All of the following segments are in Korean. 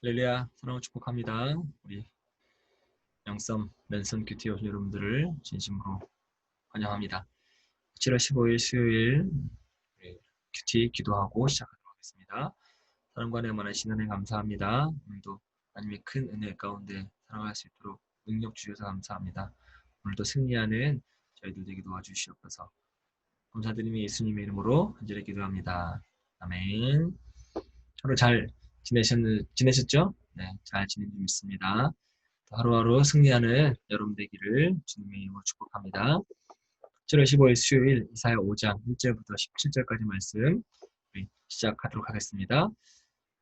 할렐루야, 사랑을 축복합니다. 우리 양썸 랜선 큐티 오신 여러분들을 진심으로 환영합니다. 7월 15일 수요일 우리 큐티 기도하고 시작하도록 하겠습니다. 사랑과 은혜 많으신 은혜 감사합니다. 오늘도 하나님의 큰 은혜 가운데 살아갈 수 있도록 능력 주셔서 감사합니다. 오늘도 승리하는 저희들 되게 도와주시옵소서. 감사드리며 예수님의 이름으로 간절히 기도합니다. 아멘. 하루 잘 지내셨죠? 네, 잘 지낸 줄 믿습니다. 하루하루 승리하는 여러분 되기를 주님의 이름으로 축복합니다. 7월 15일 수요일 이사야 5장 1절부터 17절까지 말씀 우리 시작하도록 하겠습니다.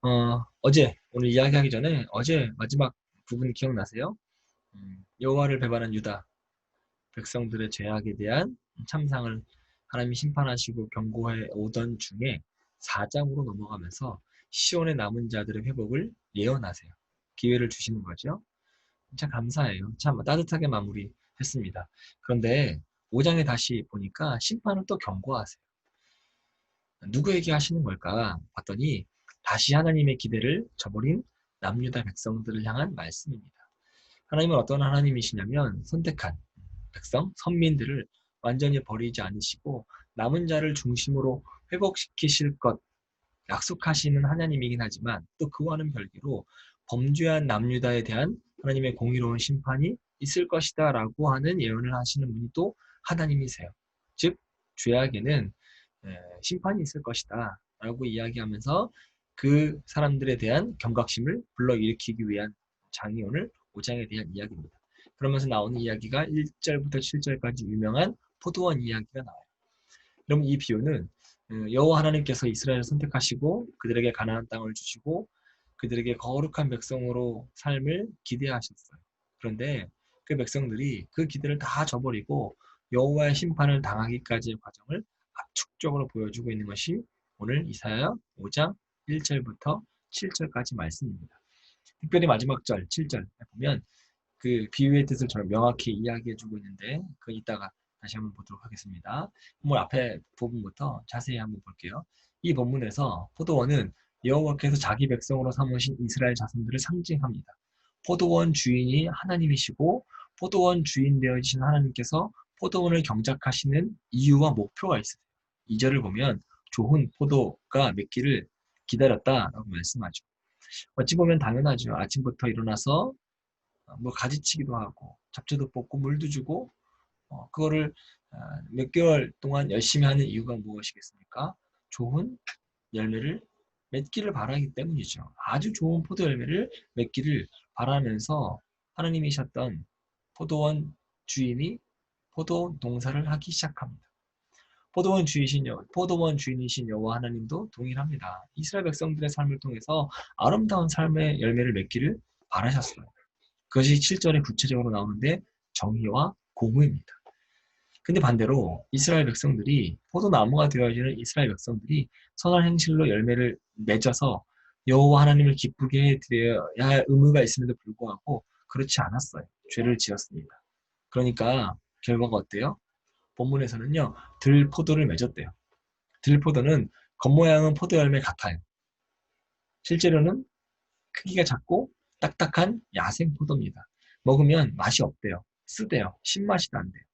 오늘 이야기하기 전에 어제 마지막 부분 기억나세요? 여호와를 배반한 유다 백성들의 죄악에 대한 참상을 하나님이 심판하시고 경고해 오던 중에 4장으로 넘어가면서 시온의 남은 자들의 회복을 예언하세요. 기회를 주시는 거죠. 참 감사해요. 참 따뜻하게 마무리했습니다. 그런데 5장에 다시 보니까 심판을 또 경고하세요. 누구에게 하시는 걸까 봤더니 다시 하나님의 기대를 저버린 남유다 백성들을 향한 말씀입니다. 하나님은 어떤 하나님이시냐면 선택한 백성, 선민들을 완전히 버리지 않으시고 남은 자를 중심으로 회복시키실 것 약속하시는 하나님이긴 하지만 또 그와는 별개로 범죄한 남유다에 대한 하나님의 공의로운 심판이 있을 것이다 라고 하는 예언을 하시는 분이 또 하나님이세요. 즉 죄악에는 심판이 있을 것이다 라고 이야기하면서 그 사람들에 대한 경각심을 불러일으키기 위한 장이 오늘 5장에 대한 이야기입니다. 그러면서 나오는 이야기가 1절부터 7절까지 유명한 포도원 이야기가 나와요. 그럼 이 비유는 여호와 하나님께서 이스라엘을 선택하시고 그들에게 가나안 땅을 주시고 그들에게 거룩한 백성으로 삶을 기대하셨어요. 그런데 그 백성들이 그 기대를 다 저버리고 여호와의 심판을 당하기까지의 과정을 압축적으로 보여주고 있는 것이 오늘 이사야 5장 1절부터 7절까지 말씀입니다. 특별히 마지막 절 7절에 보면 그 비유의 뜻을 저는 명확히 이야기해주고 있는데 그 이따가 다시 한번 보도록 하겠습니다. 앞에 부분부터 자세히 한번 볼게요. 이 본문에서 포도원은 여호와께서 자기 백성으로 삼으신 이스라엘 자손들을 상징합니다. 포도원 주인이 하나님이시고 포도원 주인 되어주신 하나님께서 포도원을 경작하시는 이유와 목표가 있어요. 2절을 보면 좋은 포도가 맺기를 기다렸다라고 말씀하죠. 어찌 보면 당연하죠. 아침부터 일어나서 가지치기도 하고 잡초도 뽑고 물도 주고 그거를 몇 개월 동안 열심히 하는 이유가 무엇이겠습니까? 좋은 열매를 맺기를 바라기 때문이죠. 아주 좋은 포도 열매를 맺기를 바라면서 하나님이셨던 포도원 주인이 포도 농사를 하기 시작합니다. 포도원 주인이신 여호와 하나님도 동일합니다. 이스라엘 백성들의 삶을 통해서 아름다운 삶의 열매를 맺기를 바라셨어요. 그것이 7절에 구체적으로 나오는데 정의와 공의입니다. 근데 반대로 이스라엘 백성들이 포도나무가 되어지는 이스라엘 백성들이 선한 행실로 열매를 맺어서 여호와 하나님을 기쁘게 해드려야 할 의무가 있음에도 불구하고 그렇지 않았어요. 죄를 지었습니다. 그러니까 결과가 어때요? 본문에서는요. 들포도를 맺었대요. 들포도는 겉모양은 포도 열매 같아요. 실제로는 크기가 작고 딱딱한 야생 포도입니다. 먹으면 맛이 없대요. 쓰대요. 신맛이 난대요.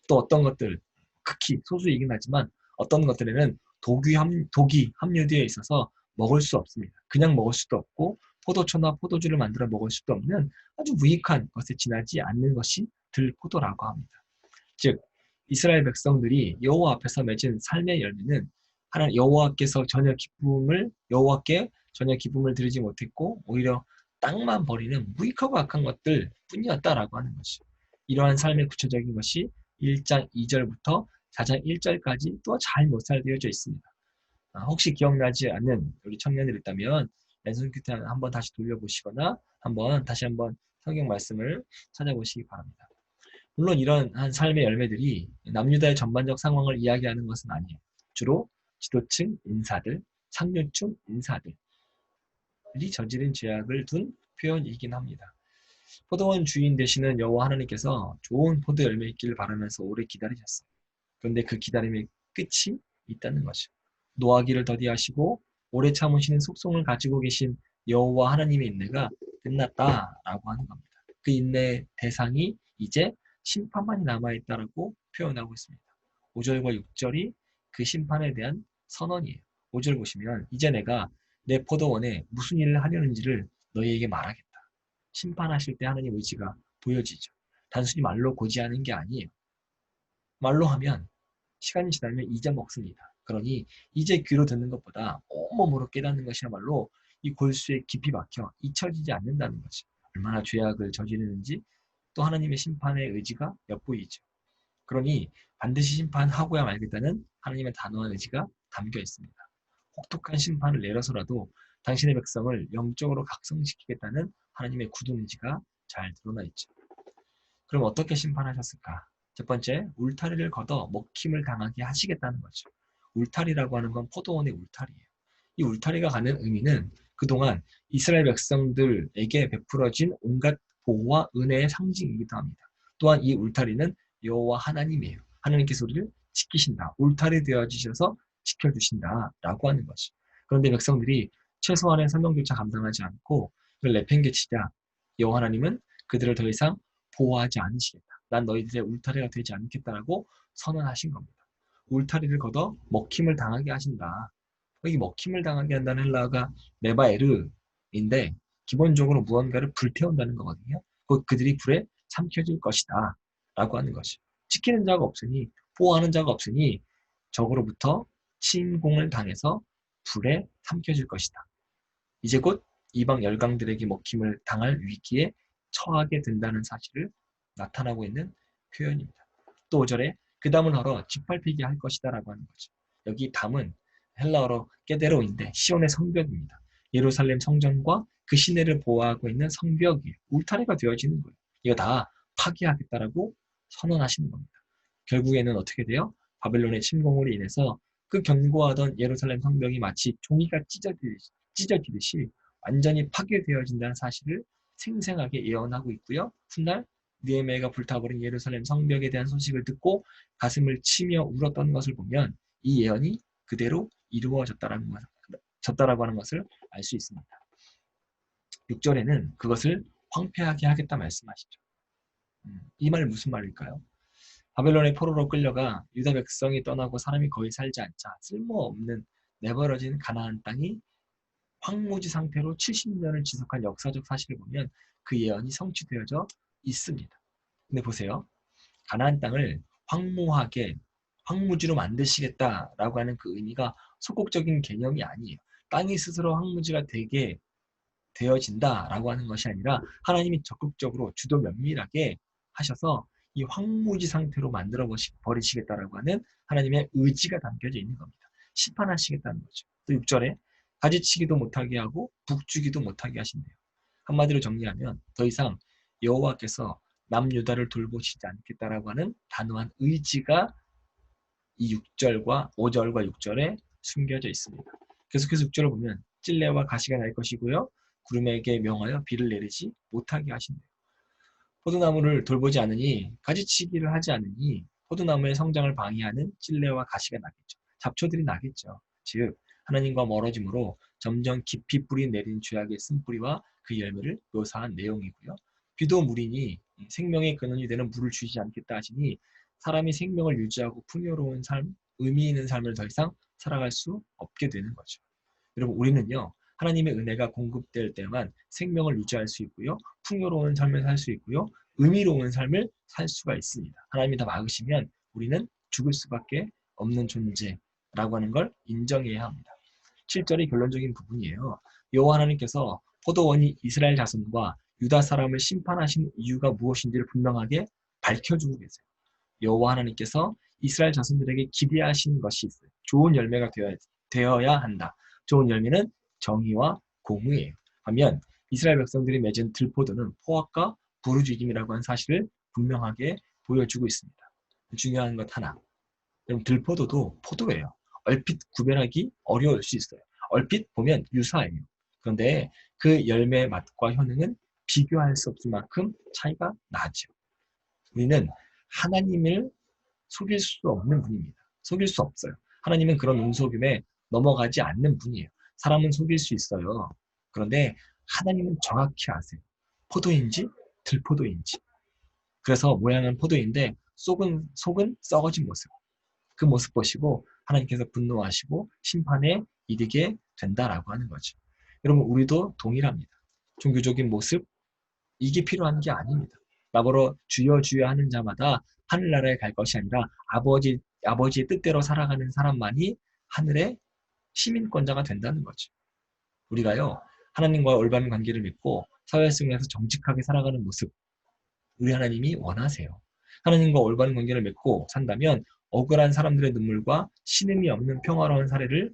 또 어떤 것들, 극히 소수이긴 하지만 어떤 것들에는 독이 함유되어 있어서 먹을 수 없습니다. 그냥 먹을 수도 없고 포도초나 포도주를 만들어 먹을 수도 없는 아주 무익한 것에 지나지 않는 것이 들포도라고 합니다. 즉 이스라엘 백성들이 여호와 앞에서 맺은 삶의 열매는 하나님 여호와께 전혀 기쁨을 드리지 못했고 오히려 땅만 버리는 무익하고 악한 것들 뿐이었다라고 하는 것이죠. 이러한 삶의 구체적인 것이 1장 2절부터 4장 1절까지 또 잘 묘사되어져 있습니다. 혹시 기억나지 않는 우리 청년들 있다면 랜선 큐티 한번 다시 돌려보시거나 다시 한번 성경 말씀을 찾아보시기 바랍니다. 물론 이런 한 삶의 열매들이 남유다의 전반적 상황을 이야기하는 것은 아니에요. 주로 지도층 인사들, 상류층 인사들이 저지른 죄악을 둔 표현이긴 합니다. 포도원 주인 되시는 여호와 하나님께서 좋은 포도 열매 있기를 바라면서 오래 기다리셨어요. 그런데 그 기다림의 끝이 있다는 거죠. 노하기를 더디하시고 오래 참으시는 속성을 가지고 계신 여호와 하나님의 인내가 끝났다라고 하는 겁니다. 그 인내 대상이 이제 심판만이 남아있다라고 표현하고 있습니다. 5절과 6절이 그 심판에 대한 선언이에요. 5절 보시면 이제 내가 내 포도원에 무슨 일을 하려는지를 너희에게 말하겠다. 심판하실 때 하나님 의지가 보여지죠. 단순히 말로 고지하는 게 아니에요. 말로 하면 시간이 지나면 잊어먹습니다. 그러니 이제 귀로 듣는 것보다 온몸으로 깨닫는 것이야말로 이 골수에 깊이 박혀 잊혀지지 않는다는 거죠. 얼마나 죄악을 저지르는지 또 하나님의 심판의 의지가 엿보이죠. 그러니 반드시 심판하고야 말겠다는 하나님의 단호한 의지가 담겨 있습니다. 혹독한 심판을 내려서라도 당신의 백성을 영적으로 각성시키겠다는 하나님의 굳은 의지가 잘 드러나 있죠. 그럼 어떻게 심판하셨을까? 첫 번째, 울타리를 걷어 먹힘을 당하게 하시겠다는 거죠. 울타리라고 하는 건 포도원의 울타리예요. 이 울타리가 갖는 의미는 그동안 이스라엘 백성들에게 베풀어진 온갖 보호와 은혜의 상징이기도 합니다. 또한 이 울타리는 여호와 하나님이에요. 하나님께서 우리를 지키신다. 울타리 되어주셔서 지켜주신다라고 하는 거죠. 그런데 백성들이 최소한의 설명조차 감당하지 않고 그걸 내팽개치자 여호와 하나님은 그들을 더 이상 보호하지 않으시겠다. 난 너희들의 울타리가 되지 않겠다라고 선언하신 겁니다. 울타리를 걷어 먹힘을 당하게 하신다. 여기 먹힘을 당하게 한다는 헬라어가 메바에르인데 기본적으로 무언가를 불태운다는 거거든요. 그들이 불에 삼켜질 것이다 라고 하는 것이. 지키는 자가 없으니 보호하는 자가 없으니 적으로부터 침공을 당해서 불에 삼켜질 것이다. 이제 곧 이방 열강들에게 먹힘을 당할 위기에 처하게 된다는 사실을 나타나고 있는 표현입니다. 또 5절에 그 담을 헐어 짓밟히게 할 것이다 라고 하는 거죠. 여기 담은 헬라어로 깨데로인데 시온의 성벽입니다. 예루살렘 성전과 그 시내를 보호하고 있는 성벽이 울타리가 되어지는 거예요. 이거 다 파괴하겠다라고 선언하시는 겁니다. 결국에는 어떻게 돼요? 바벨론의 침공으로 인해서 그 견고하던 예루살렘 성벽이 마치 종이가 찢어지듯이 완전히 파괴되어진다는 사실을 생생하게 예언하고 있고요. 훗날 느헤미야가 불타버린 예루살렘 성벽에 대한 소식을 듣고 가슴을 치며 울었던 것을 보면 이 예언이 그대로 이루어졌다라고 하는 것을 알 수 있습니다. 6절에는 그것을 황폐하게 하겠다 말씀하시죠. 이 말 무슨 말일까요? 바벨론의 포로로 끌려가 유다 백성이 떠나고 사람이 거의 살지 않자 쓸모없는 내버려진 가나안 땅이 황무지 상태로 70년을 지속한 역사적 사실을 보면 그 예언이 성취되어져 있습니다. 근데 보세요. 가나안 땅을 황무하게 황무지로 만드시겠다라고 하는 그 의미가 소극적인 개념이 아니에요. 땅이 스스로 황무지가 되게 되어진다라고 하는 것이 아니라 하나님이 적극적으로 주도 면밀하게 하셔서 이 황무지 상태로 만들어 버리시겠다라고 하는 하나님의 의지가 담겨져 있는 겁니다. 심판하시겠다는 거죠. 또 6절에 가지치기도 못하게 하고 북주기도 못하게 하신대요. 한마디로 정리하면 더 이상 여호와께서 남유다를 돌보시지 않겠다라고 하는 단호한 의지가 이 6절과 5절과 6절에 숨겨져 있습니다. 계속해서 6절을 보면 찔레와 가시가 날 것이고요. 구름에게 명하여 비를 내리지 못하게 하신대요. 포도나무를 돌보지 않으니 가지치기를 하지 않으니 포도나무의 성장을 방해하는 찔레와 가시가 나겠죠. 잡초들이 나겠죠. 즉 하나님과 멀어짐으로 점점 깊이 뿌리 내린 죄악의 쓴뿌리와 그 열매를 묘사한 내용이고요. 비도 물이니 생명의 근원이 되는 물을 주시지 않겠다 하시니 사람이 생명을 유지하고 풍요로운 삶, 의미 있는 삶을 더 이상 살아갈 수 없게 되는 거죠. 여러분 우리는요. 하나님의 은혜가 공급될 때만 생명을 유지할 수 있고요. 풍요로운 삶을 살 수 있고요. 의미로운 삶을 살 수가 있습니다. 하나님이 다 막으시면 우리는 죽을 수밖에 없는 존재라고 하는 걸 인정해야 합니다. 7절이 결론적인 부분이에요. 여호와 하나님께서 포도원이 이스라엘 자손과 유다 사람을 심판하신 이유가 무엇인지를 분명하게 밝혀주고 계세요. 여호와 하나님께서 이스라엘 자손들에게 기대하신 것이 있어요. 좋은 열매가 되어야 한다. 좋은 열매는 정의와 공의예요. 하면 이스라엘 백성들이 맺은 들포도는 포악과 부르짖음이라고 하는 사실을 분명하게 보여주고 있습니다. 중요한 것 하나. 그럼 들포도도 포도예요. 얼핏 구별하기 어려울 수 있어요. 얼핏 보면 유사해요. 그런데 그 열매의 맛과 효능은 비교할 수 없을 만큼 차이가 나죠. 우리는 하나님을 속일 수 없는 분입니다. 속일 수 없어요. 하나님은 그런 운속임에 넘어가지 않는 분이에요. 사람은 속일 수 있어요. 그런데 하나님은 정확히 아세요. 포도인지 들포도인지. 그래서 모양은 포도인데 속은 썩어진 모습. 그 모습 보시고 하나님께서 분노하시고 심판에 이르게 된다라고 하는 거죠. 여러분, 우리도 동일합니다. 종교적인 모습, 이게 필요한 게 아닙니다. 나보러 주여 주여 하는 자마다 하늘나라에 갈 것이 아니라 아버지의 뜻대로 살아가는 사람만이 하늘의 시민권자가 된다는 거죠. 우리가요, 하나님과 올바른 관계를 맺고 사회 속에서 정직하게 살아가는 모습, 우리 하나님이 원하세요. 하나님과 올바른 관계를 맺고 산다면 억울한 사람들의 눈물과 신음이 없는 평화로운 사회를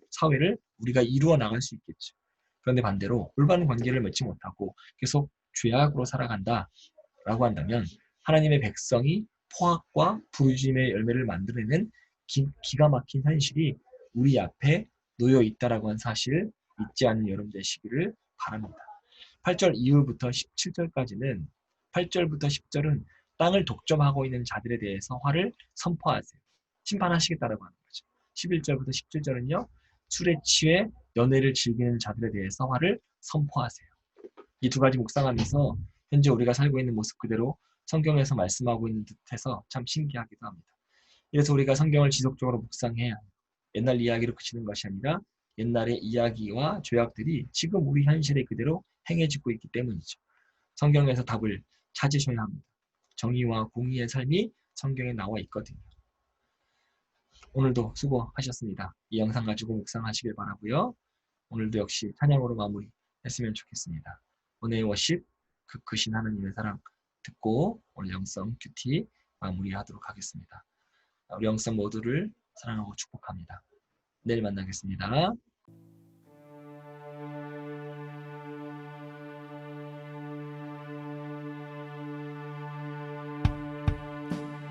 우리가 이루어 나갈 수 있겠죠. 그런데 반대로 올바른 관계를 맺지 못하고 계속 죄악으로 살아간다라고 한다면 하나님의 백성이 포악과 부르짖음의 열매를 만들어내는 기가 막힌 현실이 우리 앞에 놓여 있다라고 하는 사실을 잊지 않는 여러분 되시기를 바랍니다. 8절 이후부터 17절까지는 8절부터 10절은 땅을 독점하고 있는 자들에 대해서 화를 선포하세요. 심판하시겠다라고 하는 거죠. 11절부터 17절은요. 술에 취해 연애를 즐기는 자들에 대해서 화를 선포하세요. 이 두 가지 묵상하면서 현재 우리가 살고 있는 모습 그대로 성경에서 말씀하고 있는 듯해서 참 신기하기도 합니다. 그래서 우리가 성경을 지속적으로 묵상해야 해요. 옛날 이야기로 그치는 것이 아니라 옛날의 이야기와 죄악들이 지금 우리 현실에 그대로 행해지고 있기 때문이죠. 성경에서 답을 찾으셔야 합니다. 정의와 공의의 삶이 성경에 나와 있거든요. 오늘도 수고하셨습니다. 이 영상 가지고 묵상하시길 바라고요. 오늘도 역시 찬양으로 마무리했으면 좋겠습니다. 오늘의 워십, 그 크신 하나님의 사랑 듣고 오늘 영성 큐티 마무리하도록 하겠습니다. 우리 영성 모두를 사랑하고 축복합니다. 내일 만나겠습니다.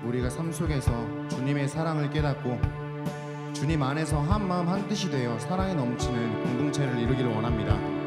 우리가 삶 속에서 주님의 사랑을 깨닫고 주님 안에서 한 마음 한 뜻이 되어 사랑에 넘치는 공동체를 이루기를 원합니다.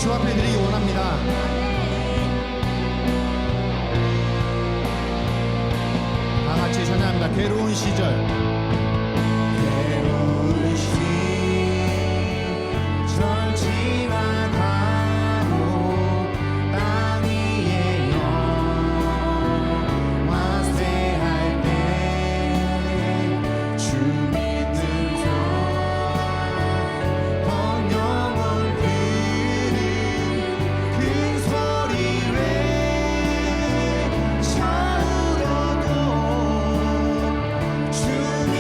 주 앞에 드리기 원합니다. 다 같이 찬양합니다. 괴로운 시절 주님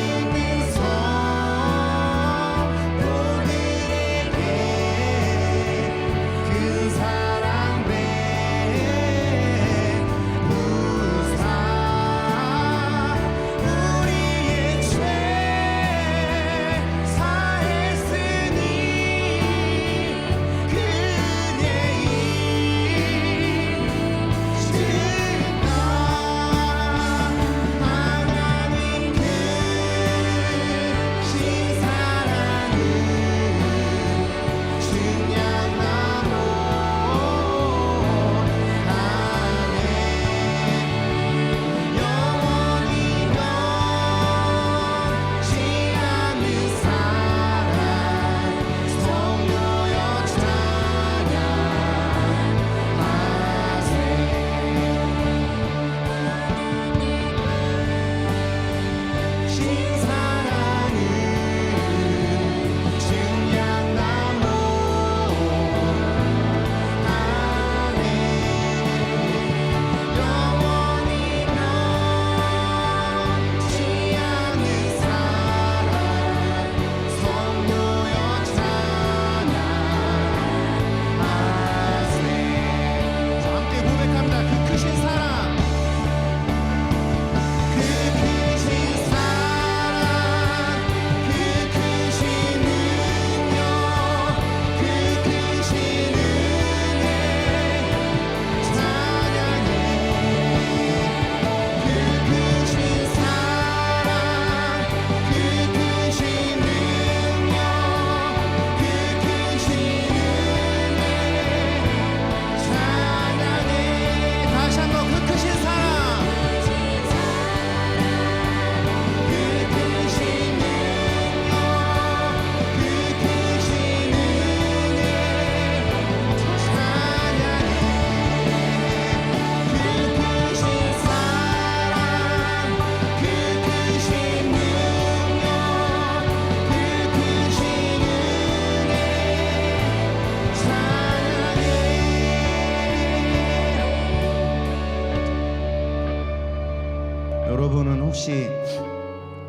여러분은 혹시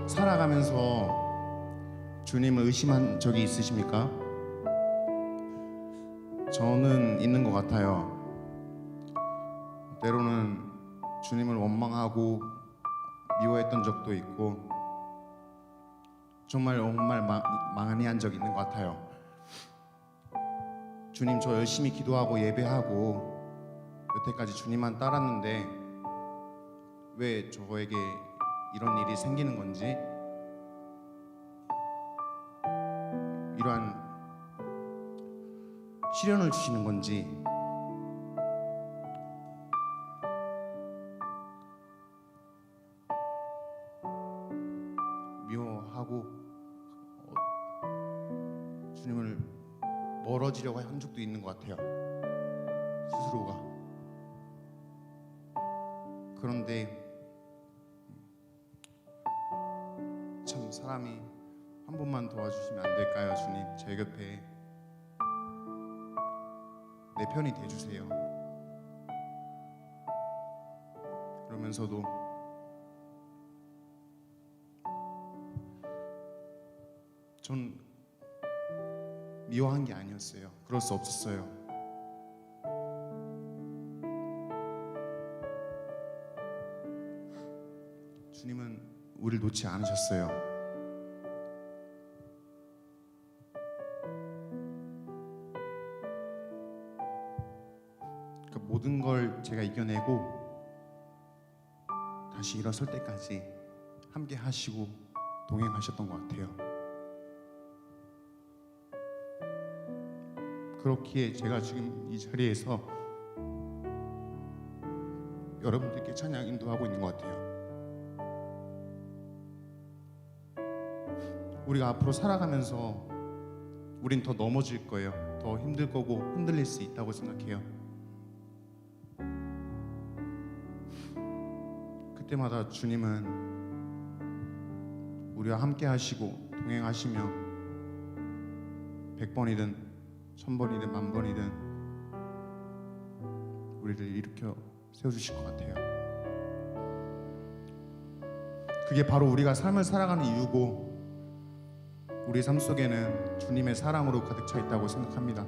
살아가면서 주님을 의심한 적이 있으십니까? 저는 있는 것 같아요. 때로는 주님을 원망하고 미워했던 적도 있고 정말 많이 한 적이 있는 것 같아요. 주님, 저 열심히 기도하고 예배하고 여태까지 주님만 따랐는데 왜 저에게 이런 일이 생기는 건지, 이러한 시련을 주시는 건지, 미워하고 주님을 멀어지려고 한 적도 있는 것 같아요, 스스로가. 그런데 참 사람이 한 번만 도와주시면 안 될까요? 주님, 제 곁에 내 편이 돼주세요. 그러면서도 전 미워한 게 아니었어요. 그럴 수 없었어요. 주님은 우리를 놓지 않으셨어요. 그러니까 모든 걸 제가 이겨내고 다시 일어설 때까지 함께 하시고 동행하셨던 것 같아요. 그렇기에 제가 지금 이 자리에서 여러분들께 찬양 인도하고 있는 것 같아요. 우리가 앞으로 살아가면서 우린 더 넘어질 거예요. 더 힘들 거고 흔들릴 수 있다고 생각해요. 그때마다 주님은 우리와 함께 하시고 동행하시며 100번이든 1000번이든 10,000번이든 우리를 일으켜 세워주실 것 같아요. 그게 바로 우리가 삶을 살아가는 이유고, 우리 삶 속에는 주님의 사랑으로 가득 차 있다고 생각합니다.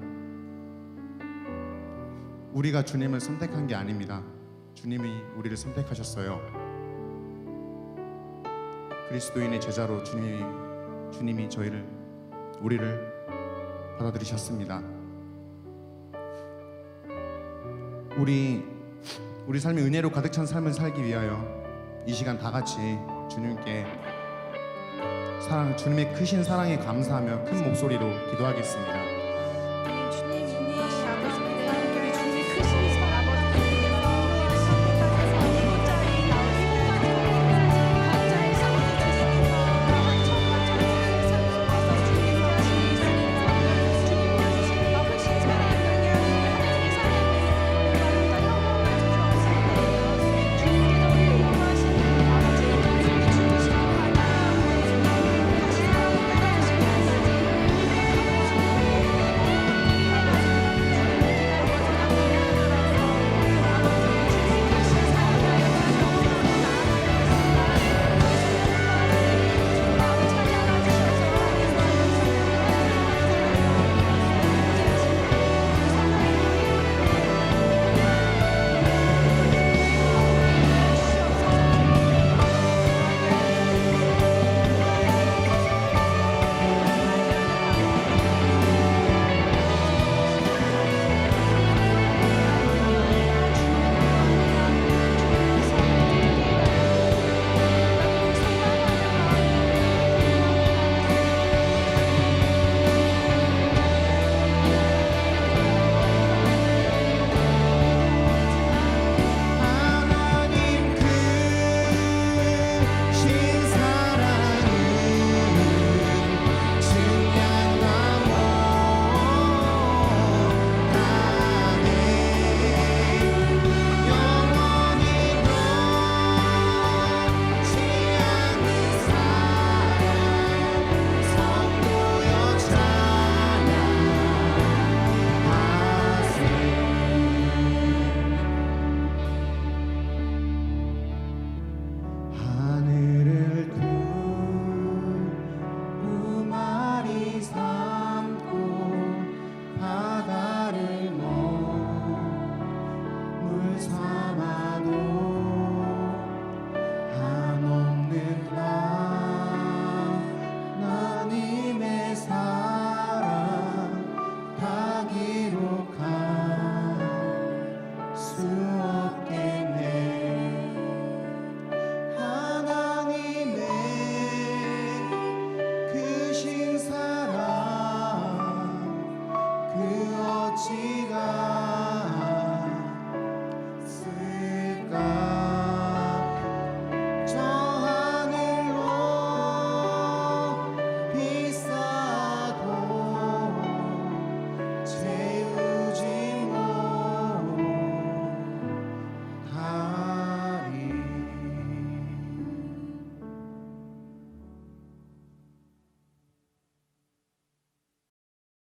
우리가 주님을 선택한 게 아닙니다. 주님이 우리를 선택하셨어요. 그리스도인의 제자로 주님이 우리를 받아들이셨습니다. 우리 삶이 은혜로 가득 찬 삶을 살기 위하여 이 시간 다 같이 주님께 주님의 크신 사랑에 감사하며 큰 목소리로 기도하겠습니다.